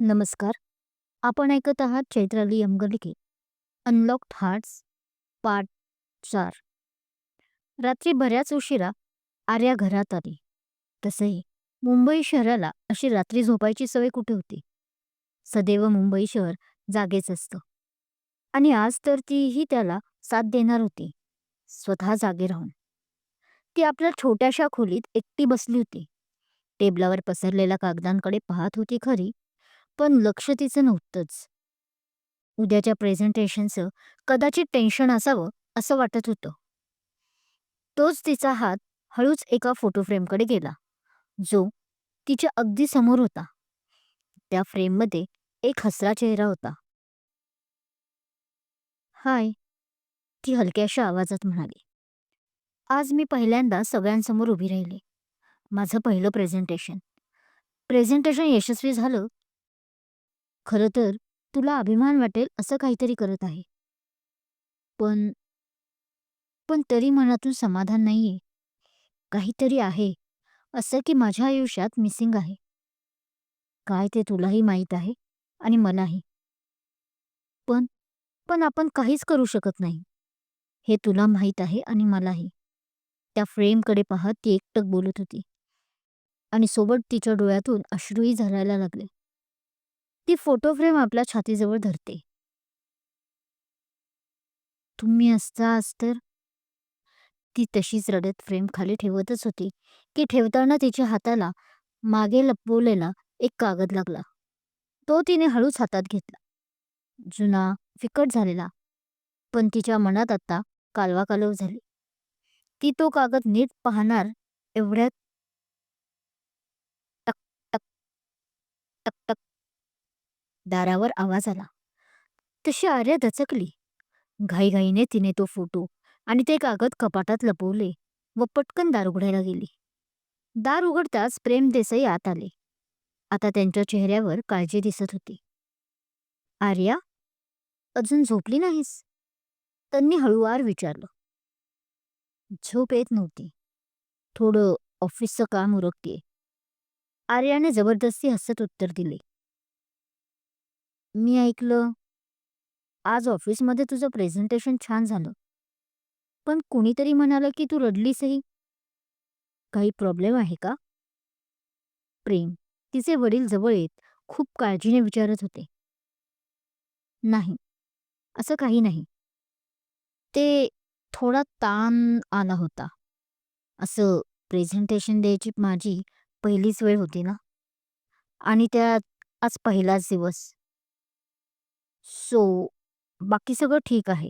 नमस्कार. आपण ऐकत आहात चैत्राली यमगलिके अनलॉक्ड हार्ट्स पार्ट 4. रात्री बऱ्याच उशिरा आर्या घरात आली. तसंही मुंबई शहराला अशी रात्री झोपायची सवय कुठे होती. सदैव मुंबई शहर जागेच असतं. आणि आज तर तीही त्याला साथ देणार होती, स्वतः जागे राहून. ती आपल्या छोट्याशा खोलीत एकटी बसली होती. टेबलावर पसरलेल्या कागदांकडे पाहत होती खरी, पण लक्ष तिचं नव्हतंच. उद्याच्या प्रेझेंटेशनचं कदाचित टेन्शन असावं असं वाटत होतं. तोच तिचा हात हळूच एका फोटो फ्रेमकडे गेला, जो तिच्या अगदी समोर होता. त्या फ्रेममध्ये एक हसरा चेहरा होता. हाय, ती हलक्याशा आवाजात म्हणाली. आज मी पहिल्यांदा सगळ्यांसमोर उभी राहिले. माझं पहिलं प्रेझेंटेशन. प्रेझेंटेशन यशस्वी झालं. खरं तर तुला अभिमान वाटेल असं काहीतरी करत आहे. पण पण तरी मनातून समाधान नाहीये. काहीतरी आहे, असं की माझ्या आयुष्यात मिसिंग आहे. काय ते तुलाही माहीत आहे आणि मलाही. पण पण आपण काहीच करू शकत नाही. हे तुला माहीत आहे आणि मलाही. त्या फ्रेमकडे पाहत ती एकटक बोलत होती आणि सोबत तिच्या डोळ्यातून अश्रूही झरायला लागले. ती फोटो फ्रेम आपल्या छातीजवळ धरते. तुम्ही असताच तर. ती तशीच रडत फ्रेम खाली ठेवतच होती की ठेवताना तिच्या हाताला मागे लपवलेला एक कागद लागला. तो तिने हळूच हातात घेतला. जुना, फिकट झालेला, पण तिच्या मनात आता कालवाकालव झाली. ती तो कागद नीट पाहणार एवढ्यात टक टक टक टक दारावर आवाज आला. तशी आर्या दचकली. घाईघाईने तिने तो फोटो आणि ते कागद कपाटात लपवले व पटकन दार उघडायला गेली. दार उघडताच प्रेम देसाई आत आले. आता त्यांच्या चेहऱ्यावर काळजी दिसत होती. आर्या, अजून झोपली नाहीस? त्यांनी हळूवार विचारलं. झोप येत नव्हती. थोडं ऑफिसचं काम उरकतेय. आर्याने जबरदस्ती हसत उत्तर दिले. मी ऐकलं, आज ऑफिसमध्ये तुझं प्रेझेंटेशन छान झालं. पण कुणीतरी म्हणालं की तू रडलीसही. काही प्रॉब्लेम आहे का? प्रेम, तिचे वडील जवळ येत खूप काळजीने विचारत होते. नाही, असं काही नाही. ते थोडा ताण आला होता. असं प्रेझेंटेशन द्यायची माझी पहिलीच वेळ होती ना, आणि त्यात आज पहिलाच दिवस. सो बाकी सगळं ठीक आहे.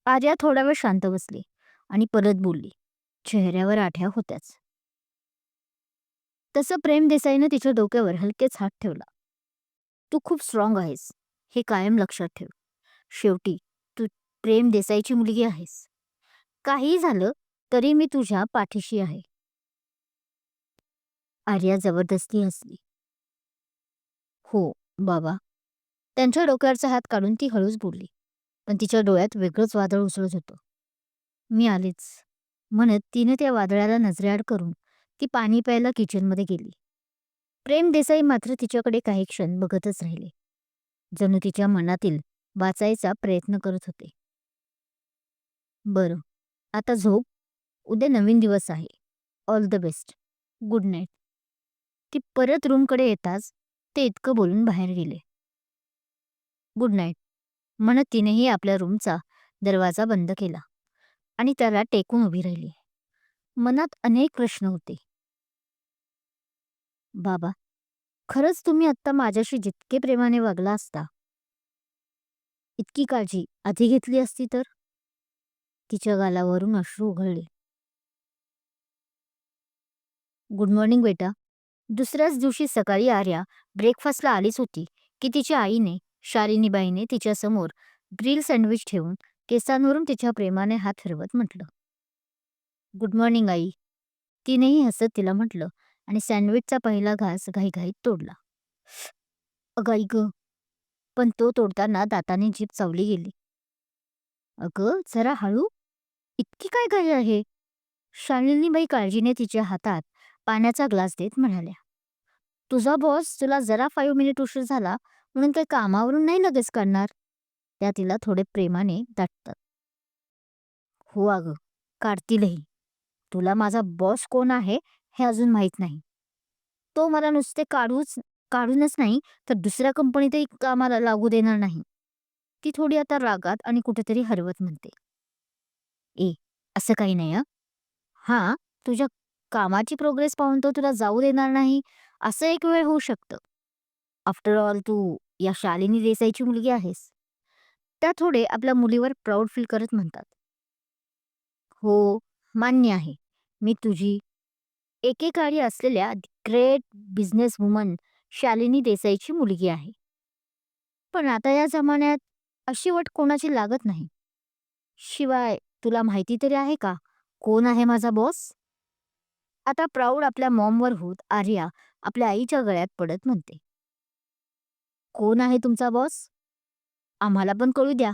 आर्या थोडा वेळ शांत बसली आणि परत बोलली. चेहऱ्यावर आठ्या होत्याच. तसं प्रेम देसाईनं तिच्या डोक्यावर हलकेच हात ठेवला. तू खूप स्ट्रॉंग आहेस, हे कायम लक्षात ठेव. शेवटी तू प्रेम देसाईची मुलगी आहेस. काहीही झालं तरी मी तुझ्या पाठीशी आहे. आर्या जबरदस्ती हसली. हो, बाबा. त्यांच्या डोक्यावरचा हात काढून ती हळूच बोलली, पण तिच्या डोळ्यात वेगळंच वादळ उसळत होतं. मी आलीच, म्हणत तिने त्या वादळाला नजरेआड करून ती पाणी प्यायला किचनमध्ये गेली. प्रेम देसाई मात्र तिच्याकडे काही क्षण बघतच राहिले, जणू तिच्या मनातील वाचायचा प्रयत्न करत होते. बरं, आता झोप. उद्या नवीन दिवस आहे. All the best. Good night. ती परत रूमकडे येताच ते इतकं बोलून बाहेर गेले. गुड नाईट म्हणत तिनेही आपल्या रूमचा दरवाजा बंद केला आणि त्याला टेकून उभी राहिली. मनात अनेक प्रश्न होते. बाबा, खरंच तुम्ही आत्ता माझ्याशी जितके प्रेमाने वागला असता, इतकी काळजी आधी घेतली असती तर? तिच्या गालावरून अश्रू उघळले. गुड मॉर्निंग बेटा. दुसऱ्याच दिवशी सकाळी आर्या ब्रेकफास्टला आलीच होती की तिच्या आईने, शालिनीबाईने तिच्यासमोर ग्रिल सँडविच ठेवून केसांवरून तिच्या प्रेमाने हात फिरवत म्हटलं. गुड मॉर्निंग आई. तिनेही हसत तिला म्हटलं आणि सँडविचचा पहिला घास घाईघाईत तोडला. अगं आई गं, पण तो तोडताना दाताने जीभ चावली गेली. अगं जरा हळू, इतकी काय घाई आहे? शालिनीबाई काळजीने तिच्या हातात पाण्याचा ग्लास देत म्हणाल्या. तुझा बॉस तुला जरा 5 मिनिट उशीर झाला म्हणून काही कामावरून नाही लगेच काढणार. त्या तिला थोडे प्रेमाने दाटतात. हो अगं, काढतीलही. तुला माझा बॉस कोण आहे हे अजून माहीत नाही. तो मला नुसते काढूनच नाही, तर दुसऱ्या कंपनीतही कामाला लागू देणार नाही. ती थोडी आता रागात आणि कुठेतरी हरवत म्हणते. ए, असं काही नाही हं. हां, तुझ्या कामाची प्रोग्रेस पाहून तो तुला जाऊ देणार नाही, असं एक वेळ होऊ शकतं. आफ्टर ऑल तू या शालिनी देसाईची मुलगी आहेस. त्या थोडे आपल्या मुलीवर प्राउड फील करत म्हणतात. हो, मान्य आहे. मी तुझी एकेकाळी असलेल्या ग्रेट बिझनेस वुमन शालिनी देसाईची मुलगी आहे. पण आता या जमान्यात अशी वट कोणाची लागत नाही. शिवाय तुला माहिती तरी आहे का, कोण आहे माझा बॉस? आता प्राऊड आपल्या मॉमवर होत आर्या आपल्या आईच्या गळ्यात पडत म्हणते. कोण आहे तुमचा बॉस? आम्हाला पण कळू द्या,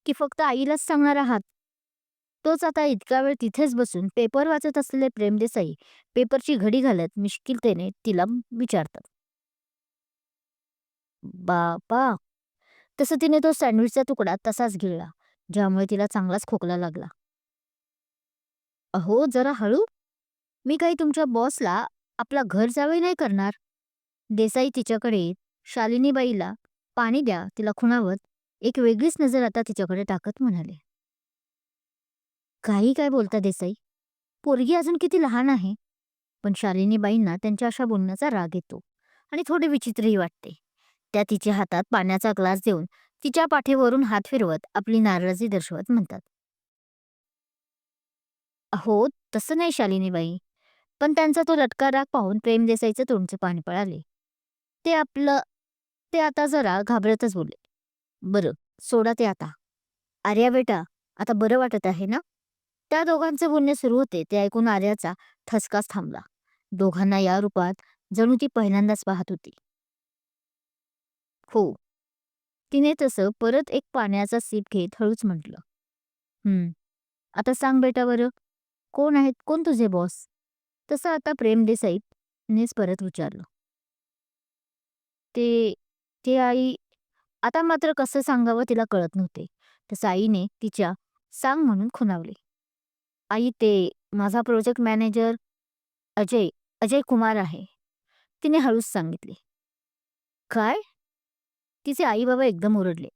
की फक्त आईलाच सांगणार आहात? तोच आता इतका वेळ तिथेच बसून पेपर वाचत असलेले प्रेमदेसाई पेपरची घडी घालत मिश्किलतेने तिला विचारतात. बाबा. तसं तिने तो सँडविचचा तुकडा तसाच गिळला, ज्यामुळे तिला चांगलाच खोकला लागला. अहो जरा हळू. मी काही तुमच्या बॉसला आपला घर जावई नाही करणार. देसाई तिच्याकडे येत शालिनीबाईला पाणी द्या तिला खुणावत एक वेगळीच नजर आता तिच्याकडे टाकत म्हणाले. काही काय बोलता देसाई? पोरगी अजून किती लहान आहे. पण शालिनीबाईंना त्यांच्या अशा बोलण्याचा राग येतो आणि थोडे विचित्रही वाटते. त्या तिच्या हातात पाण्याचा ग्लास देऊन तिच्या पाठीवरून हात फिरवत आपली नाराजी दर्शवत म्हणतात. अहो तसं नाही शालिनीबाई. पण त्यांचा तो लटका राग पाहून प्रेम देसाईचे तोंडचे पाणी पळाले. ते आपलं ते आता जरा घाबरतच बोलले. बरं, सोडा ते आता. आर्या बेटा, आता बरं वाटत आहे ना? त्या दोघांचे बोलणे सुरू होते ते ऐकून आर्याचा ठसकाच थांबला. दोघांना या रूपात जणू ती पहिल्यांदाच पाहत होती. हो. तिने तसं परत एक पाण्याचा सीप घेत हळूच म्हटलं. हं, आता सांग बेटा बरं, कोण तुझे बॉस? तसं आता प्रेम देसाईनेच परत विचारलं. ते ते आई आता मात्र कसं सांगावं तिला कळत नव्हते. तसं आईने तिच्या सांग म्हणून खुणावले. आई ते माझा प्रोजेक्ट मॅनेजर अजय, अजय कुमार आहे. तिने हळूच सांगितले. काय? तिचे आई बाबा एकदम ओरडले.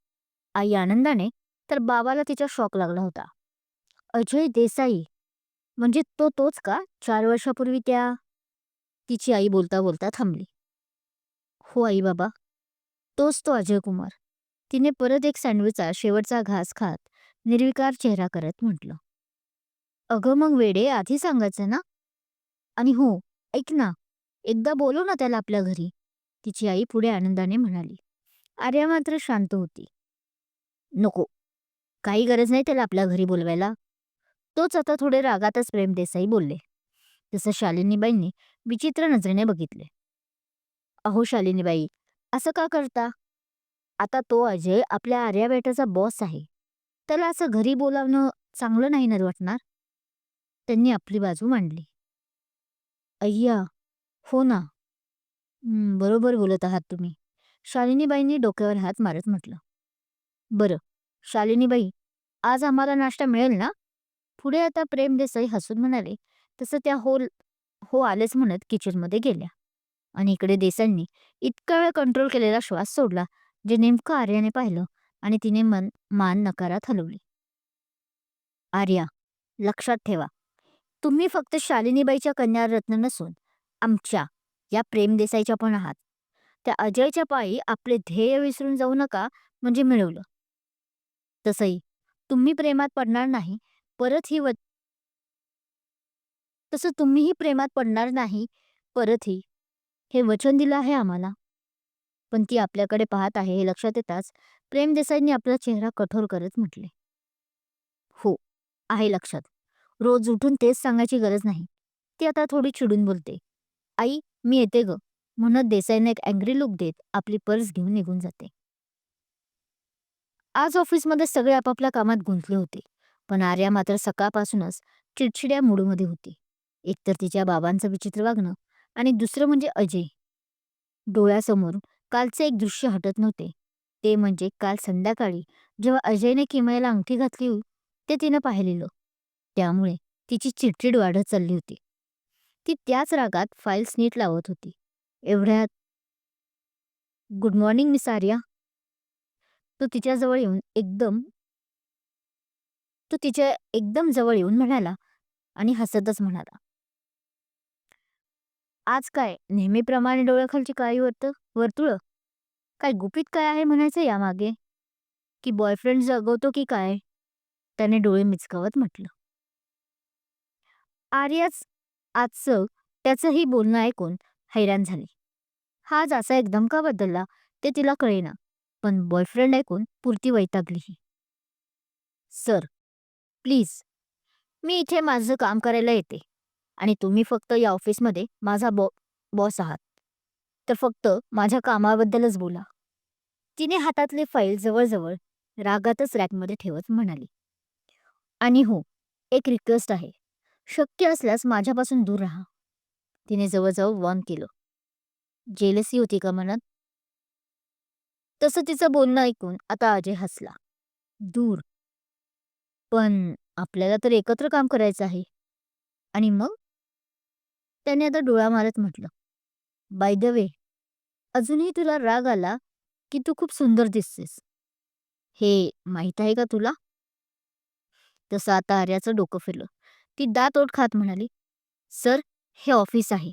आई आनंदाने, तर बाबाला तिच्या शॉक लागला होता. अजय देसाई म्हणजे तोच का 4 वर्षापूर्वी त्या. तिची आई बोलता बोलता थांबली. हो आई बाबा, तोच तो अजय कुमार. तिने परत एक सँडविचचा शेवटचा घास खात निर्विकार चेहरा करत म्हटलं. अगं मग वेडे आधी सांगायचं ना. आणि हो, ऐक ना, एकदा बोलव ना त्याला आपल्या घरी. तिची आई पुढे आनंदाने म्हणाली. आर्या मात्र शांत होती. नको, काही गरज नाही त्याला आपल्या घरी बोलवायला. तोच आता थोडे रागातच प्रेम देसाई बोलले. तसं शालिनीबाईंनी विचित्र नजरेने बघितले. अहो शालिनीबाई, असं का करता? आता तो अजय आपल्या आर्या बेटाचा बॉस आहे. त्याला असं घरी बोलावणं चांगलं नाही ना वाटणार. त्यांनी आपली बाजू मांडली. अय्या, हो ना. बरोबर बोलत आहात तुम्ही. शालिनीबाईंनी डोक्यावर हात मारत म्हटलं. बरं, शालिनीबाई, आज आम्हाला नाश्ता मिळेल ना? पुढे आता प्रेम देसाई हसून म्हणाले. तसं त्या हो आलेच म्हणत किचनमध्ये गेल्या. आणि इकडे देसाईंनी इतका वेळ कंट्रोल केलेला श्वास सोडला, जे नेमकं आर्याने पाहिलं आणि तिने मान नकारात हलवली. आर्या, लक्षात ठेवा, तुम्ही फक्त शालिनीबाईच्या कन्यारत्न नसून आमच्या या प्रेम देसाईच्या पण आहात. त्या अजयच्या पायी आपले ध्येय विसरून जाऊ नका, म्हणजे मिळवलं. तसंही तुम्ही प्रेमात पडणार नाही, परत ही व तसं तुम्हीही प्रेमात पडणार नाही परतही, हे वचन दिलं आहे आम्हाला. पण ती आपल्याकडे पाहत आहे हे लक्षात येताच प्रेम देसाईंनी आपला चेहरा कठोर करत म्हटले. हो, आहे लक्षात. रोज उठून तेच सांगायची गरज नाही. ती आता थोडी चिडून बोलते. आई, मी येते ग, म्हणत देसाईने एक अँग्री लुक देत आपली पर्स घेऊन निघून जाते. आज ऑफिसमध्ये सगळे आपापल्या कामात गुंतले होते. पण आर्या मात्र सकाळपासूनच चिडचिड्या मूडमध्ये होती. एकतर तिच्या बाबांचं विचित्र वागणं आणि दुसरं म्हणजे अजय. डोळ्यासमोर कालचे एक दृश्य हटत नव्हते. ते म्हणजे काल संध्याकाळी जेव्हा अजयने किमयाला अंगठी घातली ते तिनं पाहिलेलं. त्यामुळे तिची चिडचिड वाढत चालली होती. ती त्याच रागात फाईल्स नीट लावत होती. एवढ्यात "गुड मॉर्निंग मिस आर्या." तो तिच्याजवळ येऊन एकदम तो तिच्या एकदम जवळ येऊन म्हणाला आणि हसतच म्हणाला, "आज काय नेहमीप्रमाणे डोळ्याखालची काळी वर्तुळं? काय गुपित काय आहे म्हणायचं यामागे? की बॉयफ्रेंड जगवतो की काय?" त्याने डोळे मिचकावत म्हटलं. आर्याच आजचं त्याचंही बोलणं ऐकून हैराण झाली. हा आज असा एकदम का बदलला ते तिला कळेना. पण बॉयफ्रेंड ऐकून पुरती वैतागलीही. "सर, प्लीज, मी इथे माझं काम करायला येते आणि तुम्ही फक्त या ऑफिसमध्ये माझा बॉस आहात. तर फक्त माझ्या कामाबद्दलच बोला." तिने हातातले फाईल जवळजवळ रागातच रॅकमध्ये ठेवत म्हणाली. "आणि हो, एक रिक्वेस्ट आहे. शक्य असल्यास माझ्यापासून दूर राहा." तिने जवळजवळ वॉर्न केलं. जेलसी होती का मनात? तसं तिचं बोलणं ऐकून आता अजय हसला. "दूर? पण आपल्याला तर एकत्र काम करायचं आहे." "आणि मग?" त्याने आता डोळा मारत म्हटलं. "बाय द वे, अजूनही तुला राग आला की तू खूप सुंदर दिसतेस. हे माहीत आहे का तुला?" तसं आता आर्याचं डोकं फिरलं. ती दात ओठ खात म्हणाली, "सर, हे ऑफिस आहे.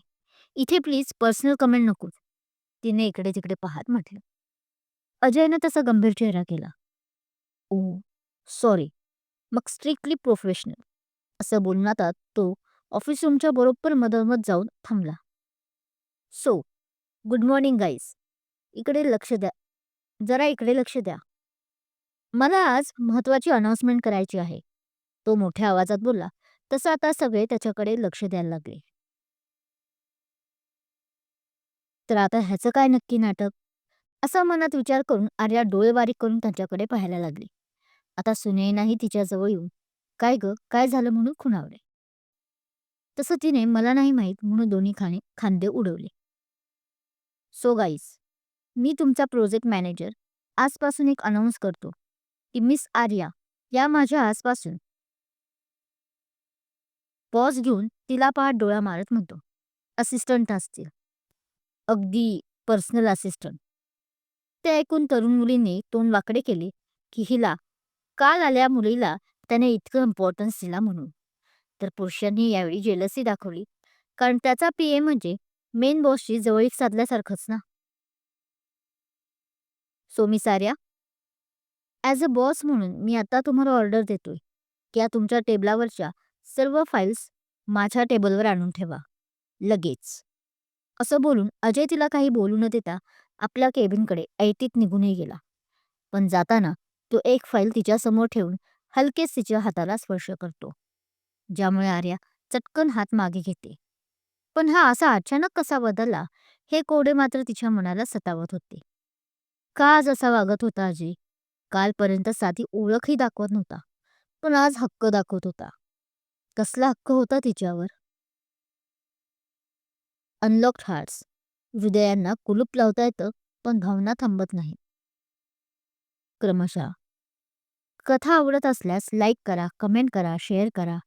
इथे प्लीज पर्सनल कमेंट नको." तिने इकडे तिकडे पाहत म्हटलं. अजयनं तसा गंभीर चेहरा केला. "ओ, सॉरी. मग स्ट्रिक्टली प्रोफेशनल." असं बोलण्यात तो ऑफिस रूमच्या बरोबर मधोमध जाऊन थांबला. "So, good morning guys. इकडे लक्ष द्या. जरा इकडे लक्ष द्या. मला आज महत्वाची अनाउन्समेंट करायची आहे." तो मोठ्या आवाजात बोलला. तसं आता सगळे त्याच्याकडे लक्ष द्यायला लागले. तर आता ह्याचं काय नक्की नाटक? असा मनात विचार करून आर्या डोळे बारीक करून त्यांच्याकडे पाहायला लागली. आता सुनयनाही तिच्याजवळ येऊन, "काय ग, काय झालं?" म्हणून खुणावले. तसं तिने "मला नाही माहीत" म्हणून दोन्ही खांदे उडवले. "सो गाईज, मी तुमचा प्रोजेक्ट मॅनेजर आजपासून एक अनाउन्स करतो की मिस आर्या या माझ्या आजपासून." पॉज घेऊन तिला पाहत डोळा मारत म्हणतो, "असिस्टंट असतील. अगदी पर्सनल असिस्टंट." ते ऐकून तरुण मुलींनी तोंड वाकडे केले की हिला काल आल्या मुलीला त्याने इतकं इम्पॉर्टन्स दिला म्हणून. तर पुरुषांनी यावेळी जेलसी दाखवली, कारण त्याचा पीए म्हणजे मेन बॉसशी जवळीक साधल्यासारखंच ना. "So miss Arya, as a boss म्हणून मी आता तुम्हाला ऑर्डर देतोय की या तुमच्या टेबलावरच्या सर्व फाईल्स माझ्या टेबलवर आणून ठेवा. लगेच." असं बोलून अजय तिला काही बोलू न देता आपल्या केबिनकडे ऐटीत निघूनही गेला. पण जाताना तो एक फाईल तिच्यासमोर ठेवून हलकेच तिच्या हाताला स्पर्श करतो, ज्यामुळे आर्या चटकन हात मागे घेते. पण हा असा अचानक कसा बदलला हे कोडे मात्र तिच्या मनाला सतावत होते. का आज असा वागत होता अजय? कालपर्यंत साधी ओळखही दाखवत नव्हता, पण आज हक्क दाखवत होता. कसला हक्क होता तिच्यावर? Unlocked hearts. हृदयांना कुलूप लावता येतं, पण भावना थांबत नाही. क्रमशः. कथा आवडत असल्यास लाईक करा, कमेंट करा, शेअर करा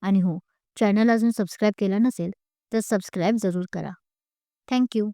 आणि हो, चॅनल अजून सबस्क्राईब केलं नसेल तर सबस्क्राईब जरूर करा. Thank you.